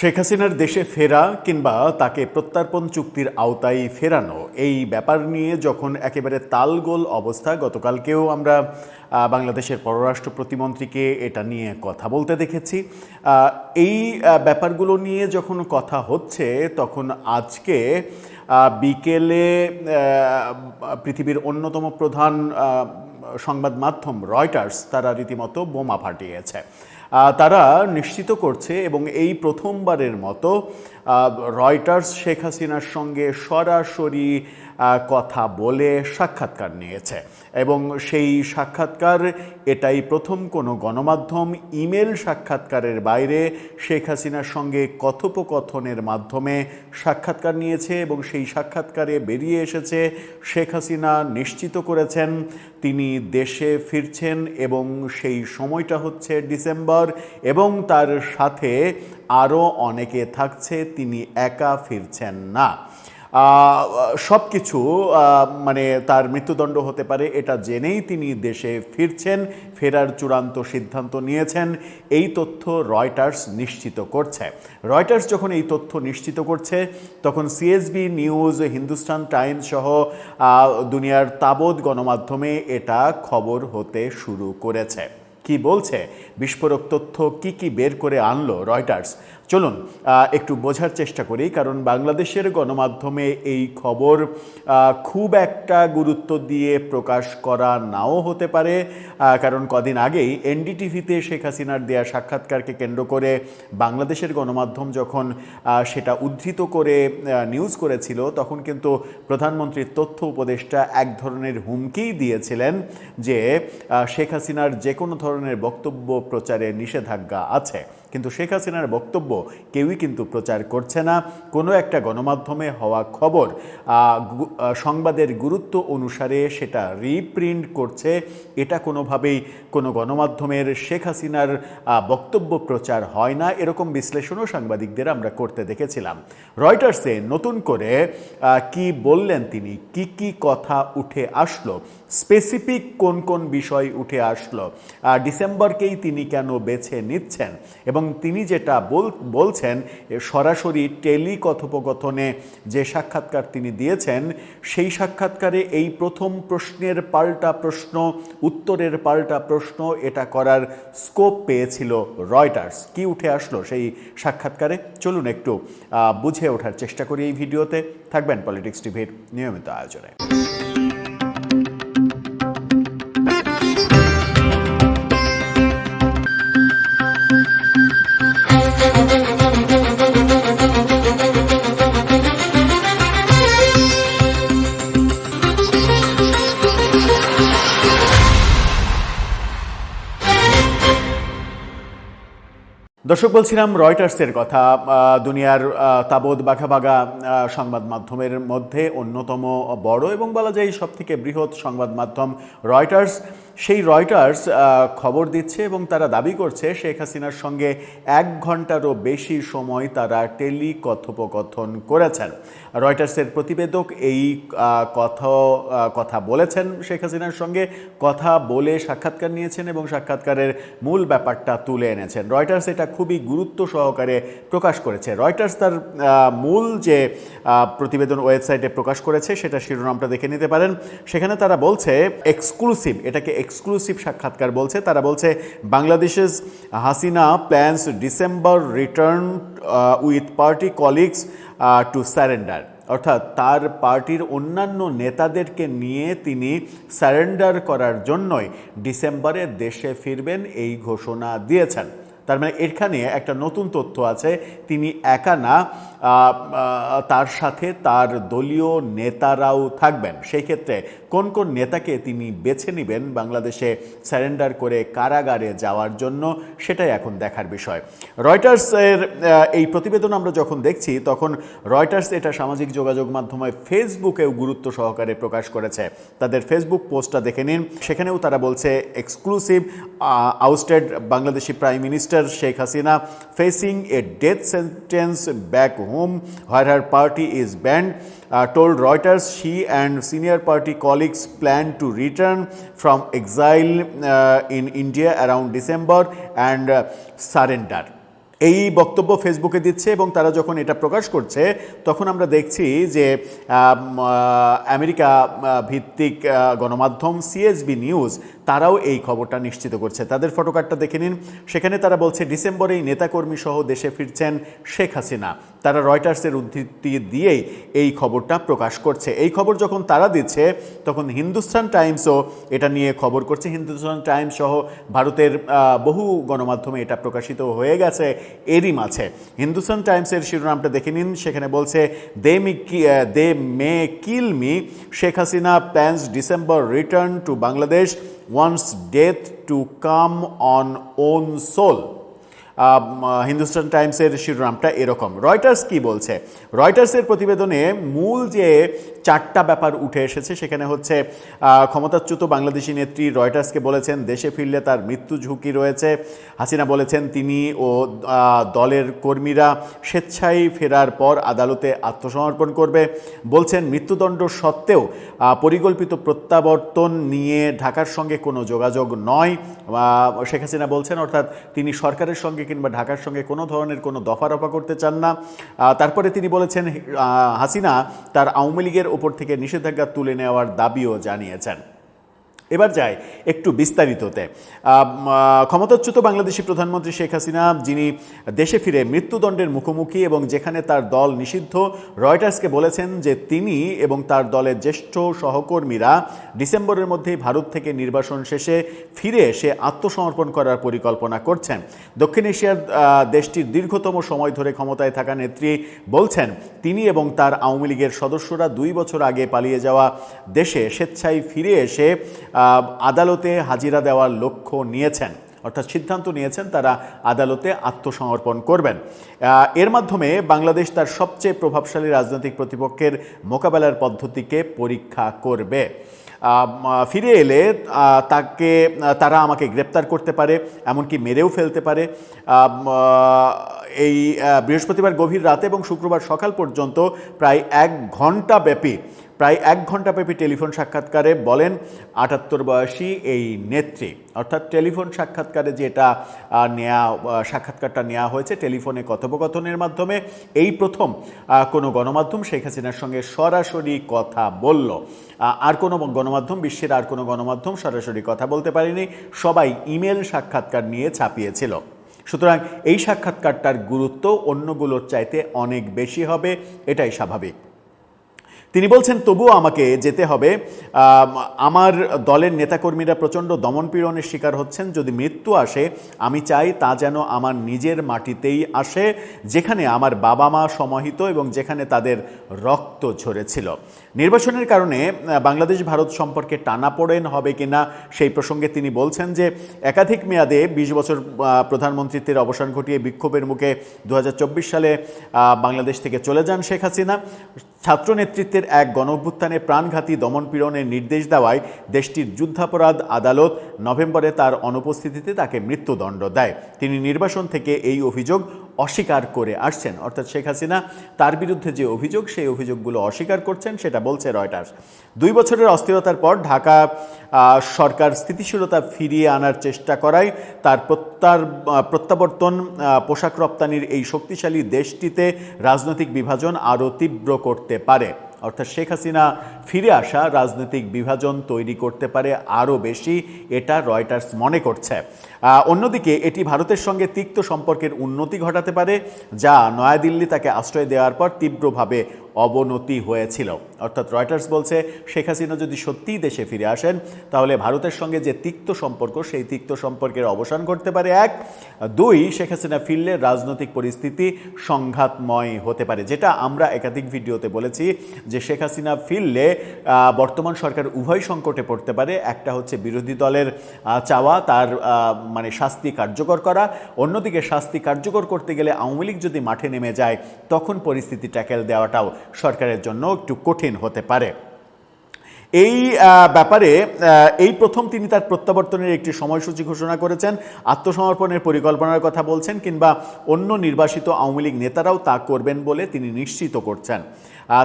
শেখ হাসিনার দেশে ফেরা কিংবা তাকে প্রত্যর্পণ চুক্তির আওতায় ফেরানো এই ব্যাপার নিয়ে যখন একেবারে তালগোল অবস্থা, গতকালকেও আমরা বাংলাদেশের পররাষ্ট্র প্রতিমন্ত্রীকে এটা নিয়ে কথা বলতে দেখেছি। এই ব্যাপারগুলো নিয়ে যখন কথা হচ্ছে তখন আজকে বিকেলে পৃথিবীর অন্যতম প্রধান সংবাদ মাধ্যম রয়টার্স তারা রীতিমতো বোমা ফাটিয়েছে। তারা নিশ্চিত করছে এবং এই প্রথমবারের মতো রয়টার্স শেখ হাসিনার সঙ্গে সরাসরি কথা বলে সাক্ষাৎকার নিয়েছে এবং সেই সাক্ষাৎকার এটাই প্রথম কোনো গণমাধ্যম ইমেল সাক্ষাৎকারের বাইরে শেখ হাসিনার সঙ্গে কথোপকথনের মাধ্যমে সাক্ষাৎকার নিয়েছে এবং সেই সাক্ষাৎকারে বেরিয়ে এসেছে শেখ হাসিনা নিশ্চিত করেছেন তিনি দেশে ফিরছেন এবং সেই সময়টা হচ্ছে ডিসেম্বর এবং তার সাথে আরও অনেকে থাকছে, তিনি একা ফিরছেন না। সব কিছু মানে তার মৃত্যুদণ্ড হতে পারে এটা জেনেই তিনি দেশে ফিরছেন, ফেরার চূড়ান্ত সিদ্ধান্ত নিয়েছেন, এই তথ্য রয়টার্স নিশ্চিত করছে। রয়টার্স যখন এই তথ্য নিশ্চিত করছে তখন সিএসবি নিউজ, হিন্দুস্তান টাইমস সহ দুনিয়ার তাবৎ গণমাধ্যমে এটা খবর হতে শুরু করেছে। কি বলছে, বিস্ফোরক তথ্য কি বের করে আনলো রয়টার্স, চলুন একটু বোঝার চেষ্টা করি। কারণ বাংলাদেশের গণমাধ্যমে এই খবর খুব একটা গুরুত্ব দিয়ে প্রকাশ করা নাও হতে পারে, কারণ কদিন আগেই এনডিটিভিতে শেখ হাসিনার দেয়া সাক্ষাৎকারকে কেন্দ্র করে বাংলাদেশের গণমাধ্যম যখন সেটা উদ্ধৃত করে নিউজ করেছিল তখন কিন্তু প্রধানমন্ত্রীর তথ্য উপদেষ্টা এক ধরনের হুমকিই দিয়েছিলেন যে শেখ হাসিনার যে কোনো ধরনের বক্তব্য প্রচারে নিষেধাজ্ঞা আছে। কিন্তু শেখ হাসিনার বক্তব্য কেউই কিন্তু প্রচার করছে না। কোনো একটা গণমাধ্যমে হওয়া খবর সংবাদের গুরুত্ব অনুসারে সেটা রিপ্রিন্ট করছে, এটা কোনোভাবেই কোনো গণমাধ্যমের শেখ হাসিনার বক্তব্য প্রচার হয় না, এরকম বিশ্লেষণও সাংবাদিকদের আমরা করতে দেখেছিলাম। রয়টার্সে নতুন করে কি বললেন তিনি, কি কথা উঠে আসলো, স্পেসিফিক কোন বিষয় উঠে আসলো, ডিসেম্বরকেই তিনি কেন বেছে নিচ্ছেন এবং তিনি যেটা বলছেন সরাসরি টেলিকথোপকথনে যে সাক্ষাৎকার তিনি দিয়েছেন সেই সাক্ষাৎকারে এই প্রথম প্রশ্নের পাল্টা প্রশ্ন, উত্তরের পাল্টা প্রশ্ন এটা করার স্কোপ পেয়েছিল রয়টার্স। কি উঠে আসলো সেই সাক্ষাৎকারে, চলুন একটু বুঝে ওঠার চেষ্টা করি এই ভিডিওতে। থাকবেন পলিটিক্স টিভির নিয়মিত আয়োজনে। দর্শক, বলছিলাম রয়টার্সের কথা, দুনিয়ার তাবৎ বাঘা সংবাদ মাধ্যমের মধ্যে অন্যতম বড় এবং বলা যায় সবথেকে বৃহৎ সংবাদ মাধ্যম রয়টার্স। সেই রয়টার্স খবর দিচ্ছে এবং তারা দাবি করছে শেখ হাসিনার সঙ্গে 1 ঘন্টারও বেশি সময় তারা টেলিকথোপকথন করেছেন। রয়টার্সের প্রতিবেদক এই কথা বলেছেন, শেখ হাসিনার সঙ্গে কথা বলে সাক্ষাৎকার নিয়েছেন এবং সাক্ষাৎকারের মূল ব্যাপারটা তুলে এনেছেন। রয়টার্স এটা খুবই গুরুত্ব সহকারে প্রকাশ করেছে। রয়টার্স তার মূল যে প্রতিবেদন ওয়েবসাইটে প্রকাশ করেছে সেটা শিরোনামটা দেখে নিতে পারেন। সেখানে তারা বলছে এক্সক্লুসিভ, এটাকে এক্সক্লুসিভ সাক্ষাৎকার বলছে। তারা বলছে বাংলাদেশের Hasina plans December return with party colleagues to surrender, অর্থাৎ তার পার্টির অন্যান্য নেতাদেরকে নিয়ে তিনি সারেন্ডার করার জন্যই ডিসেম্বরে দেশে ফিরবেন এই ঘোষণা দিয়েছেন। তার মানে এখানে একটা নতুন তথ্য আছে, তিনি একা না, তার সাথে তার দলীয় নেতারাও থাকবেন। সেই ক্ষেত্রে কোন নেতাকে তিনি বেছে নেবেন বাংলাদেশে সারেন্ডার করে কারাগারে যাওয়ার জন্য, সেটাই এখন দেখার বিষয়। রয়টার্সের এই প্রতিবেদন আমরা যখন দেখছি তখন রয়টার্স এটা সামাজিক যোগাযোগ মাধ্যমে ফেসবুকেও গুরুত্ব সহকারে প্রকাশ করেছে। তাদের ফেসবুক পোস্টটা দেখে নিন, সেখানেও তারা বলছে exclusive, ousted Bangladeshi prime minister Sheikh Hasina facing a death sentence back home where her party is banned, told Reuters she and senior party colleagues plan to return from exile in India around December and surrender. এই বক্তব্য ফেসবুকে দিচ্ছে এবং তারা যখন এটা প্রকাশ করছে তখন আমরা দেখছি যে আমেরিকা ভিত্তিক গণমাধ্যম সিএসবি নিউজ তারাও এই খবরটা নিশ্চিত করছে। তাদের ফটোকার্ডটা দেখে নিন, সেখানে তারা বলছে ডিসেম্বরেই নেতাকর্মী সহ দেশে ফিরছেন শেখ হাসিনা। তারা রয়টার্সের উদ্ধৃতি দিয়েই এই খবরটা প্রকাশ করছে। এই খবর যখন তারা দিচ্ছে তখন হিন্দুস্তান টাইমসও এটা নিয়ে খবর করছে। হিন্দুস্তান টাইমস সহ ভারতের বহু গণমাধ্যমে এটা প্রকাশিত হয়ে গেছে এরই মাঝে। হিন্দুস্তান টাইমসের শিরোনামটা দেখে নিন, সেখানে বলছে they may kill me, Sheikh Hasina plans December return to Bangladesh, wants death to come on own soil. Hindustan টাইমসের শিরোনামটা এরকম। রয়টার্স কি বলছে? রয়টার্সের প্রতিবেদনে মূল যে 4টা ব্যাপার উঠে এসেছে সেখানে হচ্ছে ক্ষমতাচ্যুত বাংলাদেশি নেত্রী রয়টার্সকে বলেছেন দেশে ফিরলে তার মৃত্যু ঝুঁকি রয়েছে। হাসিনা বলেছেন তিনি ও দলের কর্মীরা স্বেচ্ছায় ফেরার পর আদালতে আত্মসমর্পণ করবে। বলছেন মৃত্যুদণ্ড সত্ত্বেও পরিকল্পিত প্রত্যাবর্তন নিয়ে ঢাকার সঙ্গে কোনো যোগাযোগ নয় শেখ হাসিনা বলছেন, অর্থাৎ তিনি সরকারের সঙ্গে কিংবা ঢাকার সঙ্গে কোনো ধরনের কোনো দফারফা করতে চান না। তারপরে তিনি বলেছেন হাসিনা তার আওয়ামী লীগের ওপর থেকে নিষেধাজ্ঞা তুলে নেওয়ার দাবিও জানিয়েছেন। এবার যাই একটু বিস্তারিততে। ক্ষমতাচ্যুত বাংলাদেশি প্রধানমন্ত্রী শেখ হাসিনা, যিনি দেশে ফিরে মৃত্যুদণ্ডের মুখোমুখি এবং যেখানে তার দল নিষিদ্ধ, রয়টার্সকে বলেছেন যে তিনি এবং তার দলের জ্যেষ্ঠ সহকর্মীরা ডিসেম্বরের মধ্যেই ভারত থেকে নির্বাসন শেষে ফিরে এসে আত্মসমর্পণ করার পরিকল্পনা করছেন। দক্ষিণ এশিয়ার দেশটির দীর্ঘতম সময় ধরে ক্ষমতায় থাকা নেত্রী বলছেন তিনি এবং তার আওয়ামী লীগের সদস্যরা 2 বছর আগে পালিয়ে যাওয়া দেশে স্বেচ্ছায় ফিরে এসে আদালতে হাজিরা দেওয়ার লক্ষ্য নিয়েছেন, অর্থাৎ সিদ্ধান্ত নিয়েছেন তারা আদালতে আত্মসমর্পণ করবেন। এর মাধ্যমে বাংলাদেশ তার সবচেয়ে প্রভাবশালী রাজনৈতিক প্রতিপক্ষের মোকাবেলার পদ্ধতিকে পরীক্ষা করবে। ফিরে এলে তারা আমাকে গ্রেপ্তার করতে পারে, এমনকি মেরেও ফেলতে পারে। এই বৃহস্পতিবার গভীর রাতে এবং শুক্রবার সকাল পর্যন্ত প্রায় 1 ঘন্টা ব্যাপী টেলিফোন সাক্ষাৎকারে বলেন 78 বয়সী এই নেত্রী, অর্থাৎ টেলিফোন সাক্ষাৎকারে যেটা সাক্ষাৎকারটা নেওয়া হয়েছে টেলিফোনে কথোপকথনের মাধ্যমে, এই প্রথম কোনো গণমাধ্যম শেখ হাসিনার সঙ্গে সরাসরি কথা বলল। আর কোনো গণমাধ্যম, বিশ্বের আর কোনো গণমাধ্যম সরাসরি কথা বলতে পারেনি, সবাই ইমেল সাক্ষাৎকার নিয়ে ছাপিয়েছিল। সুতরাং এই সাক্ষাৎকারটার গুরুত্ব অন্যগুলোর চাইতে অনেক বেশি হবে, এটাই স্বাভাবিক। তিনি বলছেন তবুও আমাকে যেতে হবে। আমার দলের নেতাকর্মীরা প্রচণ্ড দমনপীড়নের শিকার হচ্ছেন। যদি মৃত্যু আসে আমি চাই তা যেন আমার নিজের মাটিতেই আসে, যেখানে আমার বাবা মা সমাহিত এবং যেখানে তাদের রক্ত ঝরেছিল। নির্বাচনের কারণে বাংলাদেশ ভারত সম্পর্কে টানাপোড়েন হবে কিনা সেই প্রসঙ্গে তিনি বলছেন যে একাধিক মেয়াদে 20 বছর প্রধানমন্ত্রীত্বের অবসান ঘটিয়ে বিক্ষোভের মুখে 2024 সালে বাংলাদেশ থেকে চলে যান শেখ হাসিনা। ছাত্র নেতৃত্বের এক গণঅভ্যুত্থানে প্রাণঘাতী দমনপীড়নের নির্দেশ দেওয়ায় দেশটির যুদ্ধাপরাধ আদালত নভেম্বরে তার অনুপস্থিতিতে তাকে মৃত্যুদণ্ড দেয়। তিনি নির্বাসন থেকে এই অভিযোগ অস্বীকার করে আসছেন, অর্থাৎ শেখ হাসিনা তার বিরুদ্ধে যে অভিযোগ সেই অভিযোগগুলো অস্বীকার করছেন, সেটা বলছে রয়টার্স। 2 বছরের অস্থিরতার পর ঢাকা সরকার স্থিতিশীলতা ফিরিয়ে আনার চেষ্টা করায় তার প্রত্যাবর্তন পোশাক রপ্তানির এই শক্তিশালী দেশটিতে রাজনৈতিক বিভাজন আরও তীব্র করতে পারে। অর্থাৎ শেখ হাসিনা ফিরে আসা রাজনৈতিক বিভাজন তৈরি করতে পারে আরও বেশি, এটা রয়টার্স মনে করছে। অন্যদিকে এটি ভারতের সঙ্গে তিক্ত সম্পর্কের উন্নতি ঘটাতে পারে, যা নয়াদিল্লি তাকে আশ্রয় দেওয়ার পর তীব্রভাবে অবনতি হয়েছিল। অর্থাৎ রয়টার্স বলছে শেখ হাসিনা যদি সত্যিই দেশে ফিরে আসেন তাহলে ভারতের সঙ্গে যে তিক্ত সম্পর্ক সেই তিক্ত সম্পর্কের অবসান ঘটতে পারে 1। 2, শেখ হাসিনা ফিরলে রাজনৈতিক পরিস্থিতি সংঘাতময় হতে পারে, যেটা আমরা একাধিক ভিডিওতে বলেছি যে শেখ হাসিনা ফিরলে বর্তমান সরকার উভয় সংকটে পড়তে পারে। একটা হচ্ছে বিরোধী দলের চাওয়া তার শাস্তি কার্যকর করা, অন্যদিকে শাস্তি কার্যকর করতে গেলে আওয়ামী লীগ যদি মাঠে নেমে যায় তখন পরিস্থিতি ট্যাকেল দেওয়াটাও সরকারের জন্য একটু কঠিন হতে পারে। এই ব্যাপারে এই প্রথম তিনি তার প্রত্যাবর্তনের একটি সময়সূচি ঘোষণা করেছেন, আত্মসমর্পণের পরিকল্পনার কথা বলছেন, কিংবা অন্য নির্বাসিত আওয়ামী লীগ নেতারাও তা করবেন বলে তিনি নিশ্চিত করছেন।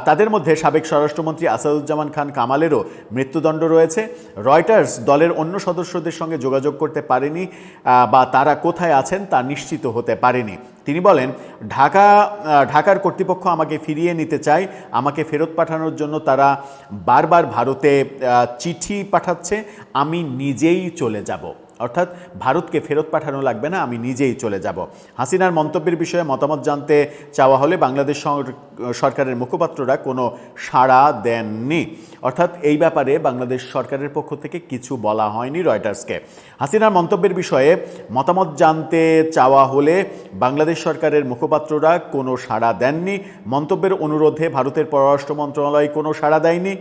তাদের মধ্যে সাবেক স্বরাষ্ট্রমন্ত্রী আসাদুজ্জামান খান কামালেরও মৃত্যুদণ্ড রয়েছে। রয়টার্স দলের অন্য সদস্যদের সঙ্গে যোগাযোগ করতে পারেনি বা তারা কোথায় আছেন তা নিশ্চিত হতে পারেনি। তিনি বলেন, ঢাকার কর্তৃপক্ষ আমাকে ফিরিয়ে নিতে চায়, আমাকে ফেরত পাঠানোর জন্য তারা বারবার ভারতে চিঠি পাঠাচ্ছে, আমি নিজেই চলে যাব। অর্থাৎ ভারতকে ফেরত পাঠানো লাগবে না, আমি নিজেই চলে যাব। হাসিনার মন্তব্যের বিষয়ে মতামত জানতে চাওয়া হলে বাংলাদেশ সরকারের মুখপাত্ররা কোনো সাড়া দেননি। অর্থাৎ এই ব্যাপারে বাংলাদেশ সরকারের পক্ষ থেকে কিছু বলা হয়নি রয়টার্সকে। হাসিনার মন্তব্যের বিষয়ে মতামত জানতে চাওয়া হলে বাংলাদেশ সরকারের মুখপাত্ররা কোনো সাড়া দেননি। মন্তব্যের অনুরোধে ভারতের পররাষ্ট্র মন্ত্রণালয় কোনো সাড়া দেয়নি।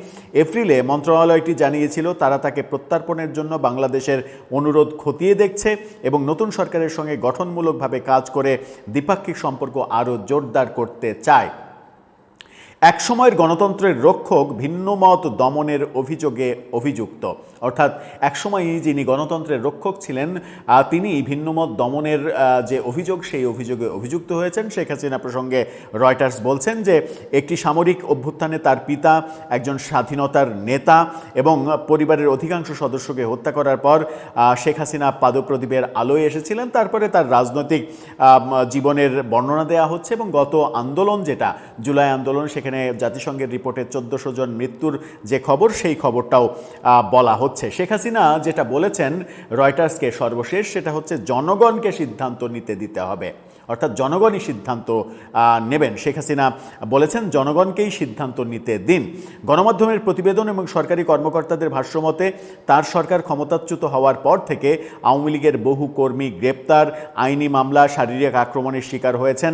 এপ্রিলে মন্ত্রণালয়টি জানিয়েছিল তারা তাকে প্রত্যর্পণের জন্য বাংলাদেশের অনুরোধ খতিয়ে দেখছে এবং নতুন সরকারের সঙ্গে গঠনমূলকভাবে কাজ করে দ্বিপাক্ষিক সম্পর্ক আরও জোরদার করতে চায়। একসময়ের গণতন্ত্রের রক্ষক ভিন্নমত দমনের অভিযোগে অভিযুক্ত। অর্থাৎ একসময়ই যিনি গণতন্ত্রের রক্ষক ছিলেন তিনি ভিন্নমত দমনের যে অভিযোগ, সেই অভিযোগে অভিযুক্ত হয়েছেন। শেখ হাসিনা প্রসঙ্গে রয়টার্স বলছেন যে একটি সামরিক অভ্যুত্থানে তার পিতা একজন স্বাধীনতার নেতা এবং পরিবারের অধিকাংশ সদস্যকে হত্যা করার পর শেখ হাসিনা পাদপ্রদীপের আলোয় এসেছিলেন। তারপরে তার রাজনৈতিক জীবনের বর্ণনা দেওয়া হচ্ছে এবং গত আন্দোলন যেটা জুলাই আন্দোলন, সেখানে জাতিসংঘের রিপোর্টে 1400 জন মৃত্যুর যে খবর, সেই খবরটাও বলা হচ্ছে। শেখ হাসিনা যেটা বলেছেন রয়টার্সকে সর্বশেষ, সেটা হচ্ছে জনগণকে সিদ্ধান্ত নিতে দিতে হবে। অর্থাৎ জনগণই সিদ্ধান্ত নেবেন। শেখ হাসিনা বলেছেন জনগণকেই সিদ্ধান্ত নিতে দিন। গণমাধ্যমের প্রতিবেদন এবং সরকারি কর্মকর্তাদের ভাষ্যমতে তার সরকার ক্ষমতাচ্যুত হওয়ার পর থেকে আওয়ামী লীগের বহু কর্মী গ্রেপ্তার, আইনি মামলা, শারীরিক আক্রমণের শিকার হয়েছেন।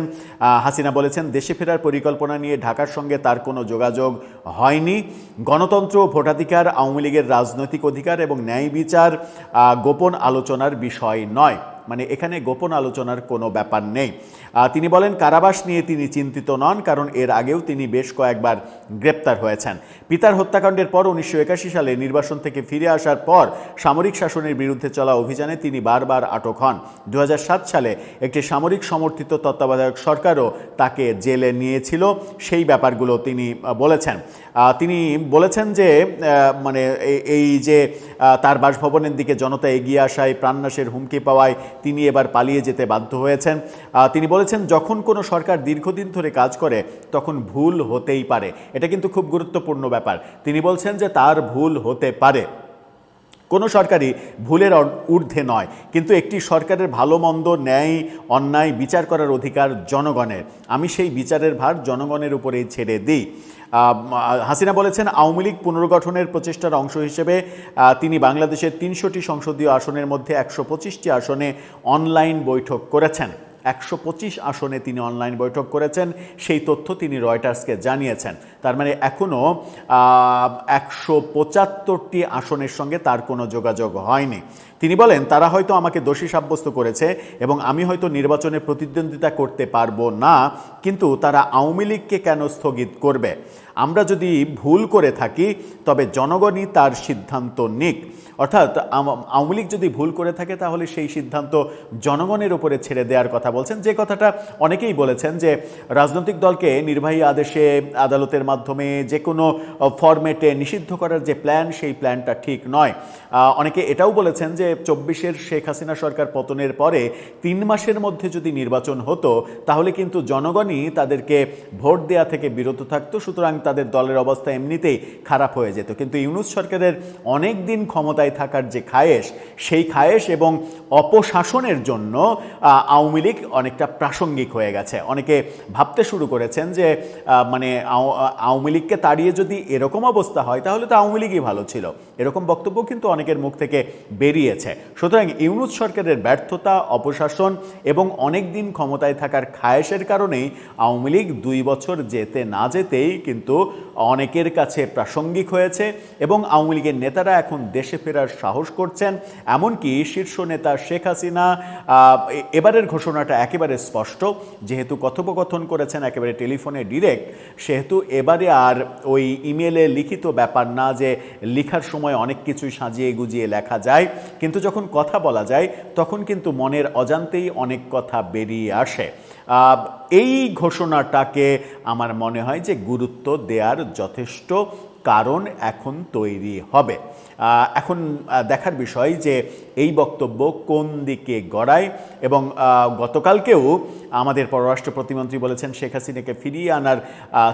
হাসিনা বলেছেন দেশে ফেরার পরিকল্পনা নিয়ে ঢাকার সঙ্গে তার কোনো যোগাযোগ হয়নি। গণতন্ত্র, ভোটাধিকার, আওয়ামী লীগের রাজনৈতিক অধিকার এবং ন্যায় বিচার গোপন আলোচনার বিষয় নয়। মানে এখানে গোপন আলোচনার কোনো ব্যাপার নেই। তিনি বলেন কারাবাস নিয়ে তিনি চিন্তিত নন, কারণ এর আগেও তিনি বেশ কয়েকবার গ্রেপ্তার হয়েছেন। পিতার হত্যাকাণ্ডের পর 1981 সালে নির্বাসন থেকে ফিরে আসার পর সামরিক শাসনের বিরুদ্ধে চলা অভিযানে তিনি বারবার আটক হন। 2007 সালে একটি সামরিক সমর্থিত তত্ত্বাবধায়ক সরকারও তাকে জেলে নিয়েছিল। সেই ব্যাপারগুলো তিনি বলেছেন। তিনি বলেছেন যে মানে এই যে তার বাসভবনের দিকে জনতা এগিয়ে আসায়, প্রাণনাশের হুমকি পাওয়ায় তিনি এবার পালিয়ে যেতে বাধ্য হয়েছেন। তিনি বলেছেন যখন কোনো সরকার দীর্ঘদিন ধরে কাজ করে তখন ভুল হতেই পারে। এটা কিন্তু খুব গুরুত্বপূর্ণ ব্যাপার। তিনি বলছেন যে তার ভুল হতে পারে, কোনো সরকারই ভুলের ঊর্ধ্বে নয়, কিন্তু একটি সরকারের ভালো মন্দ, ন্যায় অন্যায় বিচার করার অধিকার জনগণের। আমি সেই বিচারের ভার জনগণের উপরেই ছেড়ে দিই। হাসিনা বলেছেন আওয়ামী লীগ পুনর্গঠনের প্রচেষ্টার অংশ হিসেবে তিনি বাংলাদেশের 300টি সংসদীয় আসনের মধ্যে 125টি আসনে অনলাইন বৈঠক করেছেন। 125 আসনে তিনি অনলাইন বৈঠক করেছেন, সেই তথ্য তিনি রয়টার্সকে জানিয়েছেন। তার মানে এখনও 175টি আসনের সঙ্গে তার কোনো যোগাযোগ হয়নি। তিনি বলেন তারা হয়তো আমাকে দোষী সাব্যস্ত করেছে এবং আমি হয়তো নির্বাচনে প্রতিদ্বন্দ্বিতা করতে পারবো না, কিন্তু তারা আওয়ামী লীগকে কেন স্থগিত করবে? আমরা যদি ভুল করে থাকি তবে জনগণই তার সিদ্ধান্ত নিক। অর্থাৎ আওয়ামী লীগ যদি ভুল করে থাকে তাহলে সেই সিদ্ধান্ত জনগণের উপরে ছেড়ে দেওয়ার কথা বলছেন। যে কথাটা অনেকেই বলেছেন যে রাজনৈতিক দলকে নির্বাহী আদেশে, আদালতের মাধ্যমে, যে কোনো ফরম্যাটে নিষিদ্ধ করার যে প্ল্যান, সেই প্ল্যানটা ঠিক নয়। অনেকে এটাও বলেছেন যে 24-এর শেখ হাসিনা সরকার পতনের পরে 3 মাসের মধ্যে যদি নির্বাচন হতো তাহলে কিন্তু জনগণই তাদেরকে ভোট দেয়া থেকে বিরত থাকতো, সুতরাং তাদের দলের অবস্থা এমনিতেই খারাপ হয়ে যেত। কিন্তু ইউনূস সরকারের অনেক দিন ক্ষমতায় থাকার যে খায়েশ, সেই খায়েশ এবং অপশাসনের জন্য আওয়ামী লীগ অনেকটা প্রাসঙ্গিক হয়ে গেছে। অনেকে ভাবতে শুরু করেছেন যে মানে আওয়ামী লীগকে তাড়িয়ে যদি এরকম অবস্থা হয় তাহলে তো আওয়ামী লীগই ভালো ছিল। এরকম বক্তব্য কিন্তু অনেকের মুখ থেকে বেরিয়েছে। সুতরাং ইউনূস সরকারের ব্যর্থতা, অপশাসন এবং অনেক দিন ক্ষমতায় থাকার খায়েশের কারণেই আওয়ামী লীগ 2 বছর যেতে না যেতেই কিন্তু অনেকের কাছে প্রাসঙ্গিক হয়েছে এবং আওয়ামী লীগের নেতারা এখন দেশে ফেরার সাহস করছেন। এমনকি শীর্ষ নেতা শেখ হাসিনা এবারের ঘোষণাটা একেবারে স্পষ্ট, যেহেতু কথোপকথন করেছেন একেবারে টেলিফোনে ডিরেক্ট, সেহেতু এবারে আর ওই ইমেলে লিখিত ব্যাপার না যে লেখার সময় অনেক কিছুই সাজিয়ে গুজিয়ে লেখা যায়, কিন্তু যখন কথা বলা যায় তখন কিন্তু মনের অজান্তেই অনেক কথা বেরিয়ে আসে। এই ঘোষণাটাকে আমার মনে হয় যে গুরুত্ব দেওয়ার যথেষ্ট কারণ এখন তৈরি হবে। এখন দেখার বিষয় যে এই বক্তব্য কোন দিকে গড়ায়। এবং গতকালকেও আমাদের পররাষ্ট্র প্রতিমন্ত্রী বলেছেন শেখ হাসিনাকে ফিরিয়ে আনার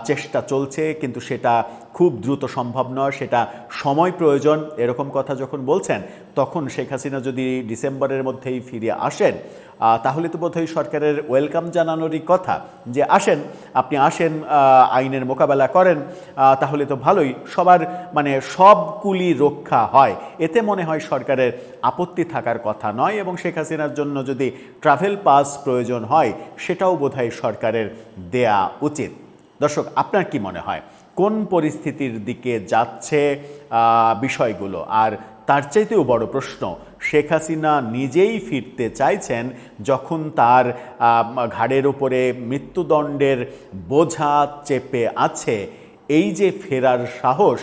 চেষ্টা চলছে, কিন্তু সেটা খুব দ্রুত সম্ভব নয়, সেটা সময় প্রয়োজন। এরকম কথা যখন বলছেন, তখন শেখ হাসিনা যদি ডিসেম্বরের মধ্যেই ফিরে আসেন, তাহলে তো বোধহয় সরকারের ওয়েলকাম জানানোরই কথা যে আসেন, আপনি আসেন, আইনের মোকাবেলা করেন, তাহলে তো ভালোই, সবার মানে সব কুলি রক্ষা হয়। এতে মনে হয় সরকারের আপত্তি থাকার কথা নয়। এবং শেখ হাসিনার জন্য যদি ট্রাভেল পাস প্রয়োজন হয়, সেটাও বোধহয় সরকারের দেয়া উচিত। দর্শক, আপনার কি মনে হয় কোন পরিস্থিতির দিকে যাচ্ছে বিষয়গুলো? আর তার চাইতেও বড় প্রশ্ন, শেখ হাসিনা নিজেই ফিরতে চাইছেন যখন তার ঘাড়ের উপরে মৃত্যুদণ্ডের বোঝা চেপে আছে। এই যে ফেরার সাহস,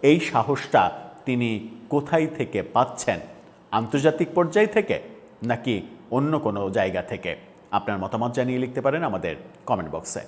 এই সাহসটা তিনি কোথায় থেকে পাচ্ছেন? আন্তর্জাতিক পর্যায় থেকে নাকি অন্য কোনো জায়গা থেকে? আপনার মতামত জানিয়ে লিখতে পারেন আমাদের কমেন্ট বক্সে।